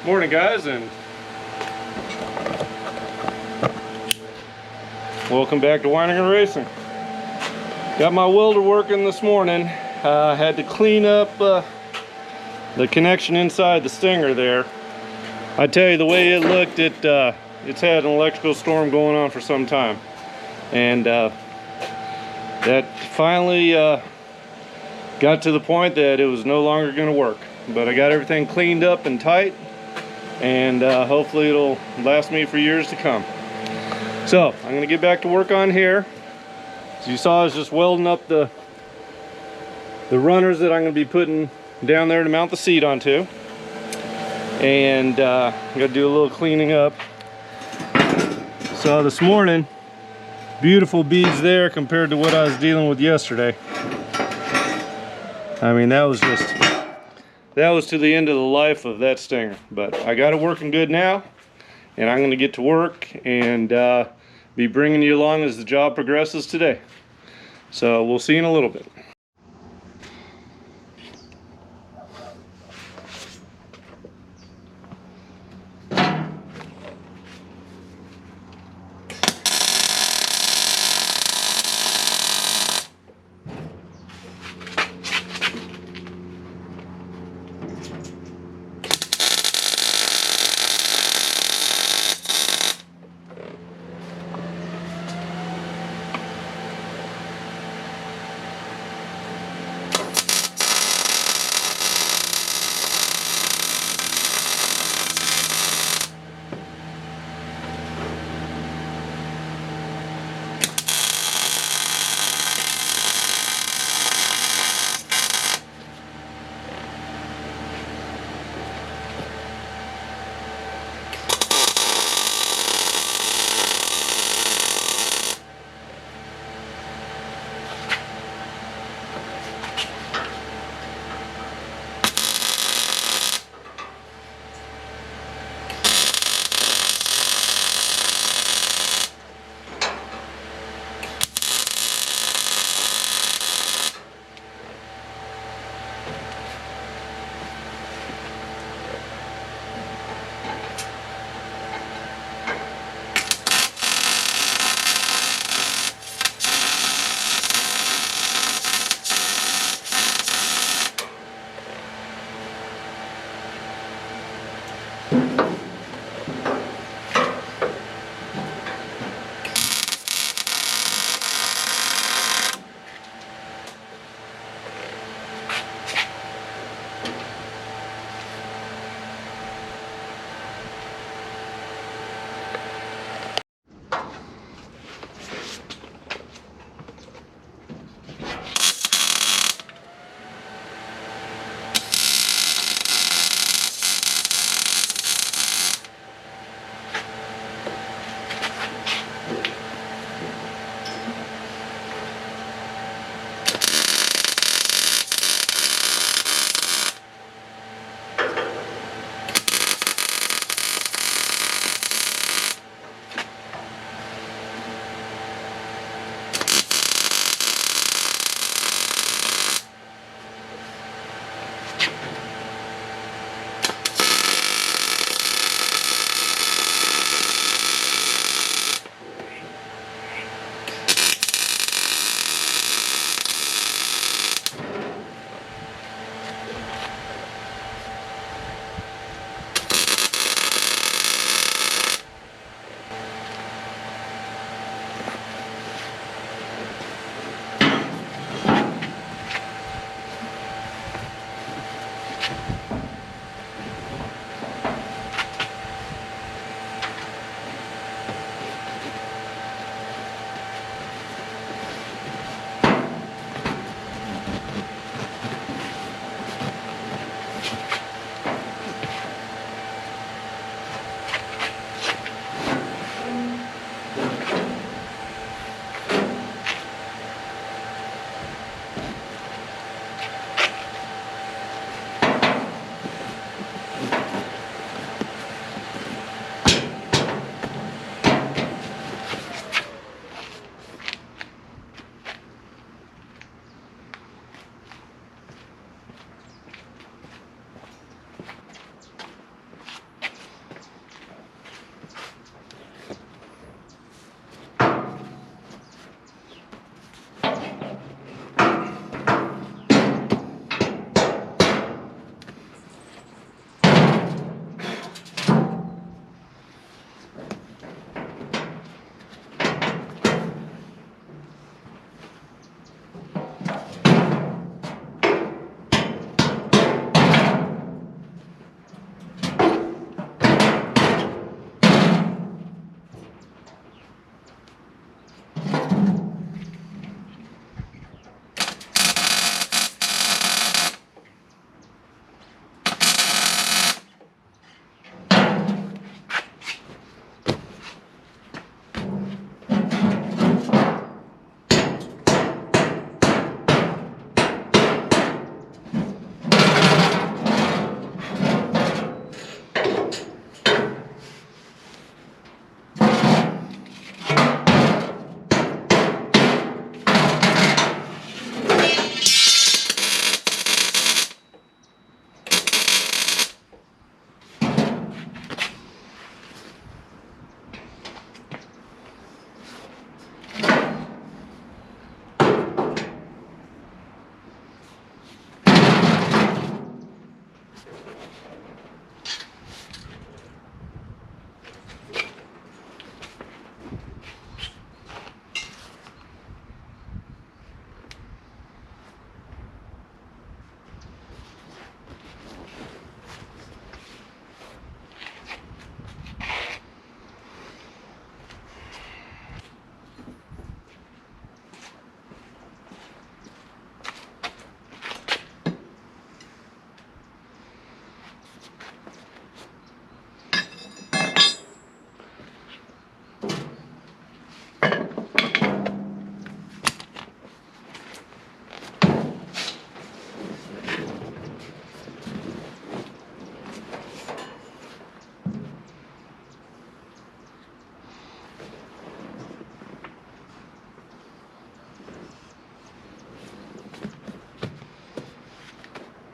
Morning guys, and welcome back to Whining and Racing. Got my welder working this morning. Had to clean up the connection inside the stinger there. I tell you, the way it looked, it's had an electrical storm going on for some time, and that finally got to the point that it was no longer going to work. But I got everything cleaned up and tight, and hopefully it'll last me for years to come. So I'm going to get back to work on here. As you saw, I was just welding up the runners that I'm going to be putting down there to mount the seat onto, and I'm going to do a little cleaning up. So this morning, beautiful beads there compared to what I was dealing with yesterday. I mean, that was to the end of the life of that stinger. But I got it working good now, and I'm going to get to work and be bringing you along as the job progresses today. So we'll see you in a little bit.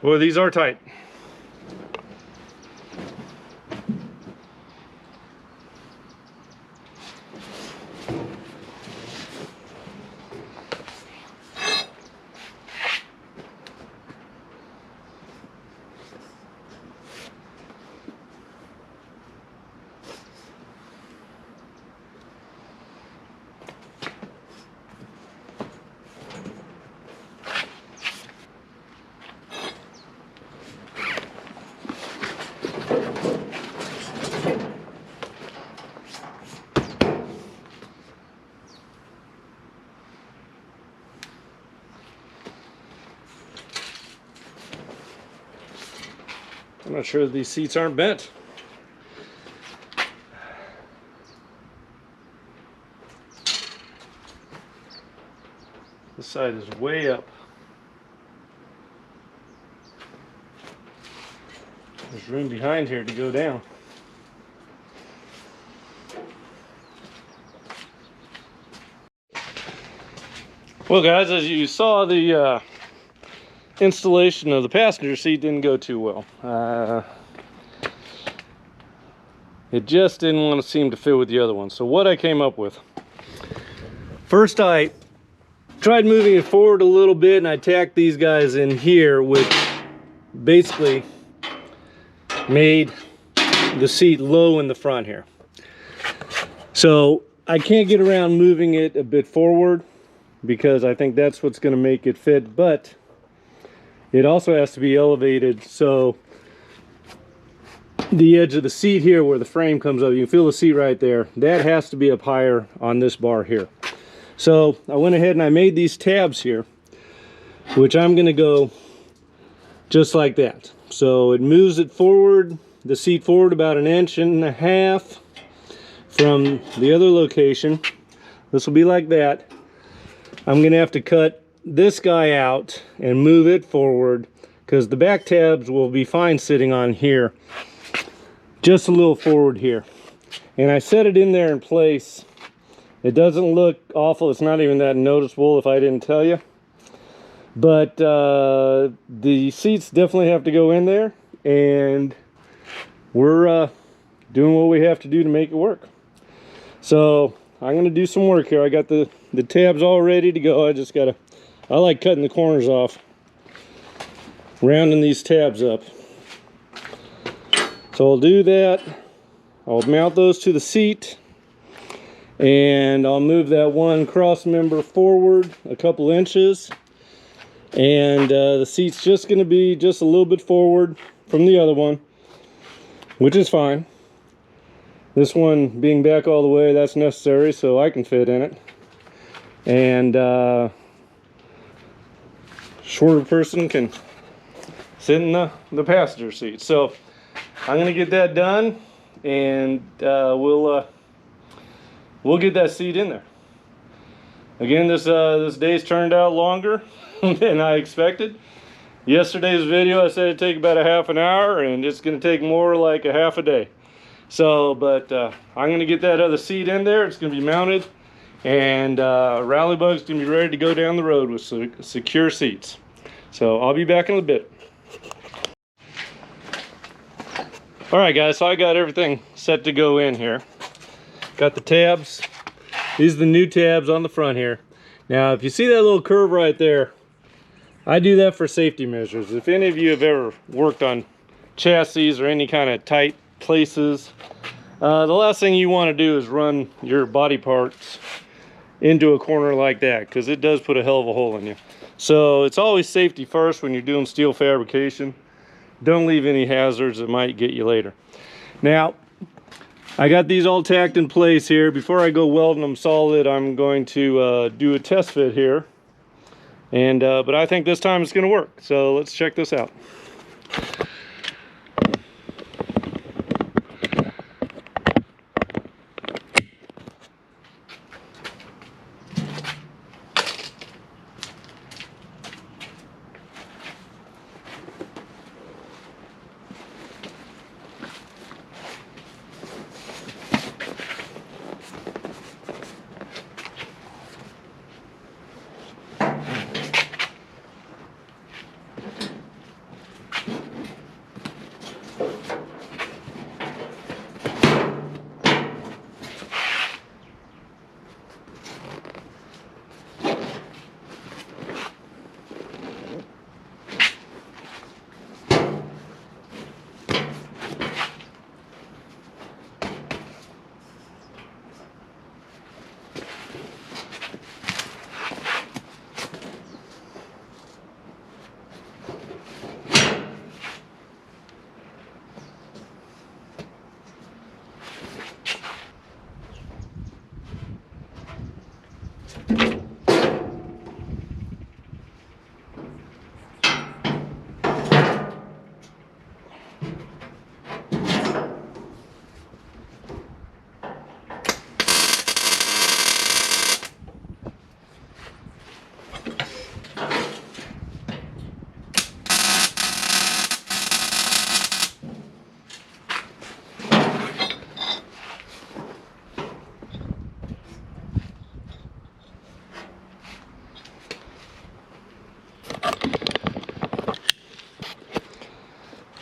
Boy, these are tight. I'm not sure these seats aren't bent. This side is way up. There's room behind here to go down. Well guys, as you saw, the installation of the passenger seat didn't go too well. It just didn't want to seem to fit with the other one. So what I came up with, first I tried moving it forward a little bit, and I tacked these guys in here, which basically made the seat low in the front here. So I can't get around moving it a bit forward because I think that's what's going to make it fit, but it also has to be elevated, so the edge of the seat here where the frame comes up, you can feel the seat right there, that has to be up higher on this bar here. So I went ahead and I made these tabs here, which I'm going to go just like that. So it moves it forward, the seat forward about 1.5 inches from the other location. This will be like that. I'm going to have to cut this guy out and move it forward because the back tabs will be fine sitting on here, just a little forward here. And I set it in there in place. It doesn't look awful. It's not even that noticeable if I didn't tell you. But the seats definitely have to go in there, and we're doing what we have to do to make it work. So I'm going to do some work here. I got the tabs all ready to go. I like cutting the corners off, rounding these tabs up. So I'll do that. I'll mount those to the seat, and I'll move that one cross member forward a couple inches, and the seat's just going to be just a little bit forward from the other one, which is fine. This one being back all the way, that's necessary so I can fit in it, and shorter person can sit in the passenger seat. So I'm going to get that done, and we'll get that seat in there. Again, this day's turned out longer than I expected. Yesterday's video, I said it'd take about a half an hour, and it's going to take more like a half a day. So, but I'm going to get that other seat in there. It's going to be mounted, and Rallybug's going to be ready to go down the road with secure seats. So I'll be back in a bit. Alright guys, so I got everything set to go in here. Got the tabs. These are the new tabs on the front here. Now if you see that little curve right there, I do that for safety measures. If any of you have ever worked on chassis or any kind of tight places, the last thing you want to do is run your body parts into a corner like that, because it does put a hell of a hole in you. So it's always safety first when you're doing steel fabrication. Don't leave any hazards that might get you later. Now, I got these all tacked in place here. Before I go welding them solid, I'm going to do a test fit here. And but I think this time it's going to work. So let's check this out.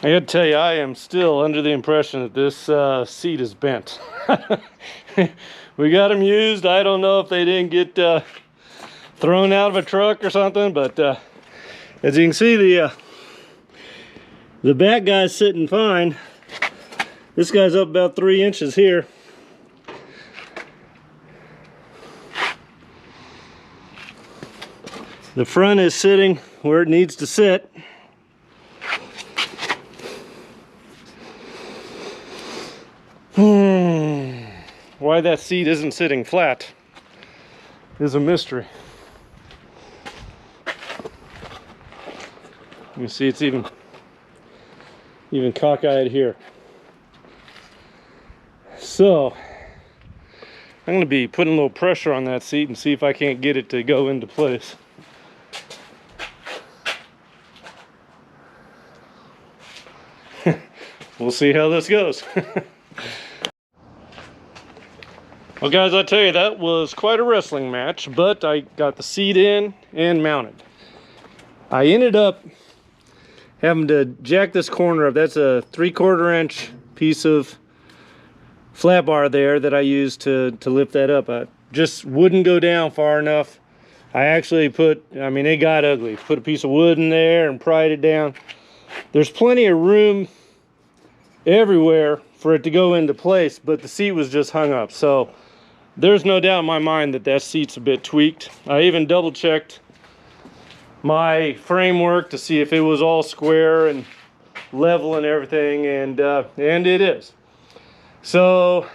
I gotta tell you, I am still under the impression that this seat is bent. We got them used. I don't know if they didn't get thrown out of a truck or something, but as you can see, the back guy's sitting fine. This guy's up about 3 inches here. The front is sitting where it needs to sit. Why that seat isn't sitting flat is a mystery. You can see it's even cockeyed here. So I'm going to be putting a little pressure on that seat and see if I can't get it to go into place. We'll see how this goes. Well guys, I tell you, that was quite a wrestling match, but I got the seat in and mounted. I ended up having to jack this corner up. That's a 3/4 inch piece of flat bar there that I used to lift that up. I just wouldn't go down far enough. I actually it got ugly. Put a piece of wood in there and pried it down. There's plenty of room everywhere for it to go into place, but the seat was just hung up. So there's no doubt in my mind that that seat's a bit tweaked. I even double checked my framework to see if it was all square and level and everything, and it is. So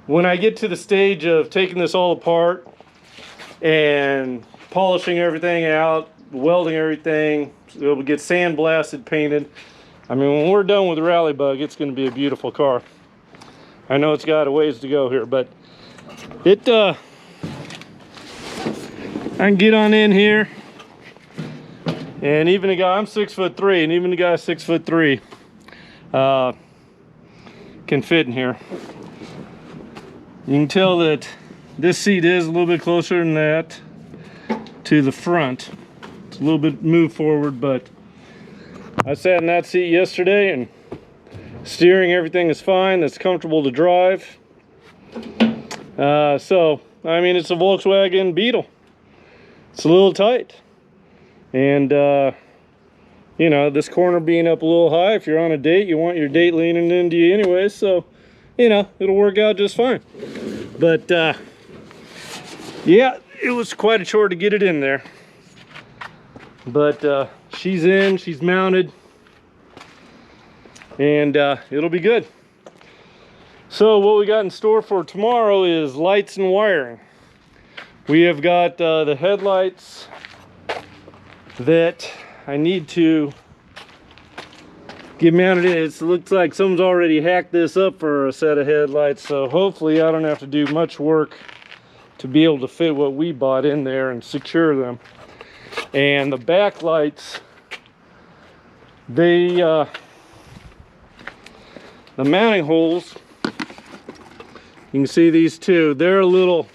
when I get to the stage of taking this all apart and polishing everything out, welding everything, it'll get sandblasted, painted. I mean, when we're done with the Rallybug, it's going to be a beautiful car. I know it's got a ways to go here, but I can get on in here, and even a guy, I'm 6'3", and even a guy 6'3" can fit in here. You can tell that this seat is a little bit closer than that to the front. It's a little bit moved forward, but I sat in that seat yesterday, and steering, everything is fine. It's comfortable to drive. So, I mean, it's a Volkswagen Beetle. It's a little tight. And, you know, this corner being up a little high, if you're on a date, you want your date leaning into you anyway. So, you know, it'll work out just fine. But, yeah, it was quite a chore to get it in there. But she's in, she's mounted. And it'll be good. So what we got in store for tomorrow is lights and wiring. We have got the headlights that I need to get mounted in. It looks like someone's already hacked this up for a set of headlights, so hopefully I don't have to do much work to be able to fit what we bought in there and secure them. And the back lights, the mounting holes, you can see these two, they're a little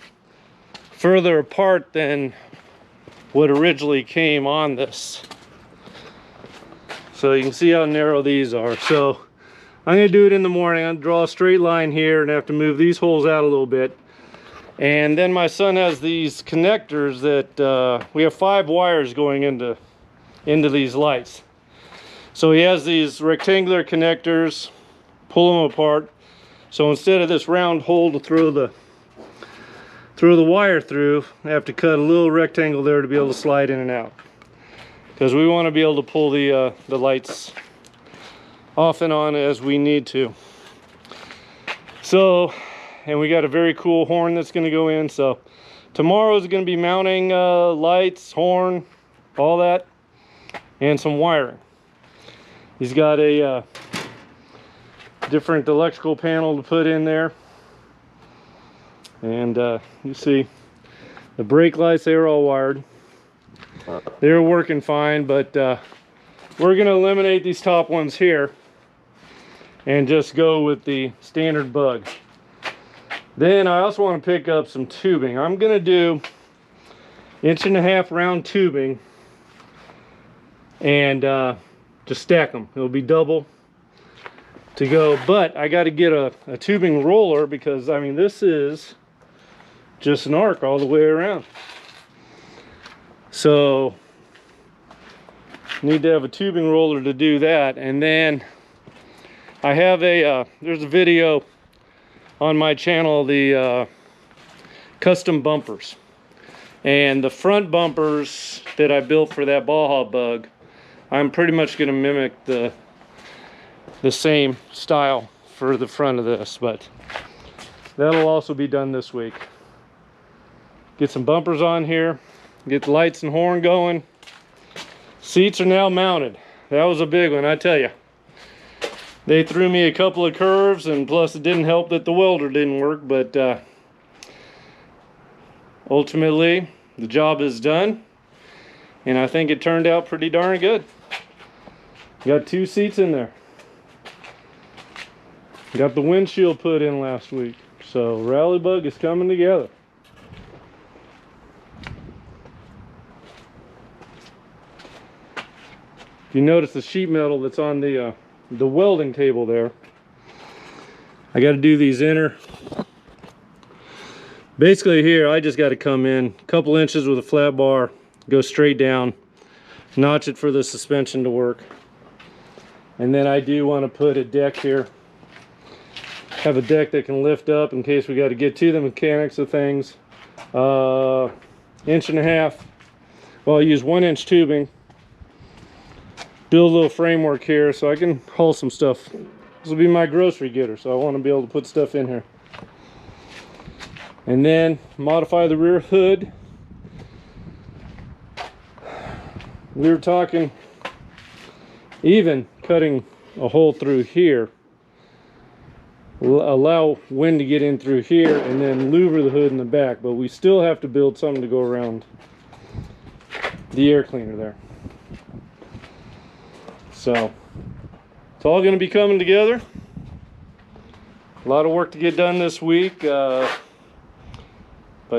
further apart than what originally came on this. So you can see how narrow these are. So I'm going to do it in the morning. I'm going to draw a straight line here and have to move these holes out a little bit. And then my son has these connectors that we have 5 wires going into these lights. So he has these rectangular connectors, pull them apart. So instead of this round hole to throw the wire through, I have to cut a little rectangle there to be able to slide in and out. Because we want to be able to pull the lights off and on as we need to. So, and we got a very cool horn that's going to go in. So Tomorrow is going to be mounting lights, horn, all that, and some wiring. He's got a different electrical panel to put in there. And you see the brake lights, they were all wired. They were working fine, but we're going to eliminate these top ones here and just go with the standard bug. Then I also want to pick up some tubing. I'm going to do 1.5-inch round tubing and just stack them. It'll be double to go, but I got to get a tubing roller because, I mean, this is just an arc all the way around. So need to have a tubing roller to do that. And then I have there's a video on my channel, the custom bumpers, and the front bumpers that I built for that Baja Bug, I'm pretty much going to mimic the same style for the front of this, but that'll also be done this week. Get some bumpers on here, get the lights and horn going. Seats are now mounted. That was a big one, I tell you. They threw me a couple of curves, and plus it didn't help that the welder didn't work, but ultimately the job is done, and I think it turned out pretty darn good. Got 2 seats in there. Got the windshield put in last week, so Rallybug is coming together. If you notice the sheet metal that's on the welding table there, I got to do these inner. Basically here, I just got to come in a couple inches with a flat bar, go straight down, notch it for the suspension to work. And then I do want to put a deck here. Have a deck that can lift up in case we got to get to the mechanics of things. 1.5 inches. Well, I'll use 1-inch tubing. Build a little framework here so I can haul some stuff. This will be my grocery getter, so I want to be able to put stuff in here. And then modify the rear hood. We were talking even cutting a hole through here. Allow wind to get in through here and then louver the hood in the back, but we still have to build something to go around the air cleaner there. So it's all going to be coming together. A lot of work to get done this week, but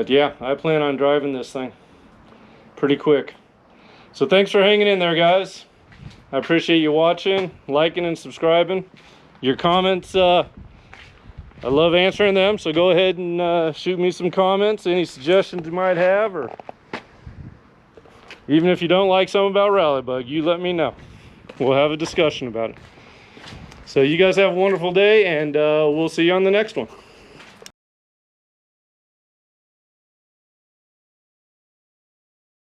yeah, I plan on driving this thing pretty quick. So thanks for hanging in there, guys. I appreciate you watching, liking, and subscribing. Your comments, I love answering them, so go ahead and shoot me some comments, any suggestions you might have, or even if you don't like something about Rallybug, you let me know. We'll have a discussion about it. So you guys have a wonderful day, and we'll see you on the next one.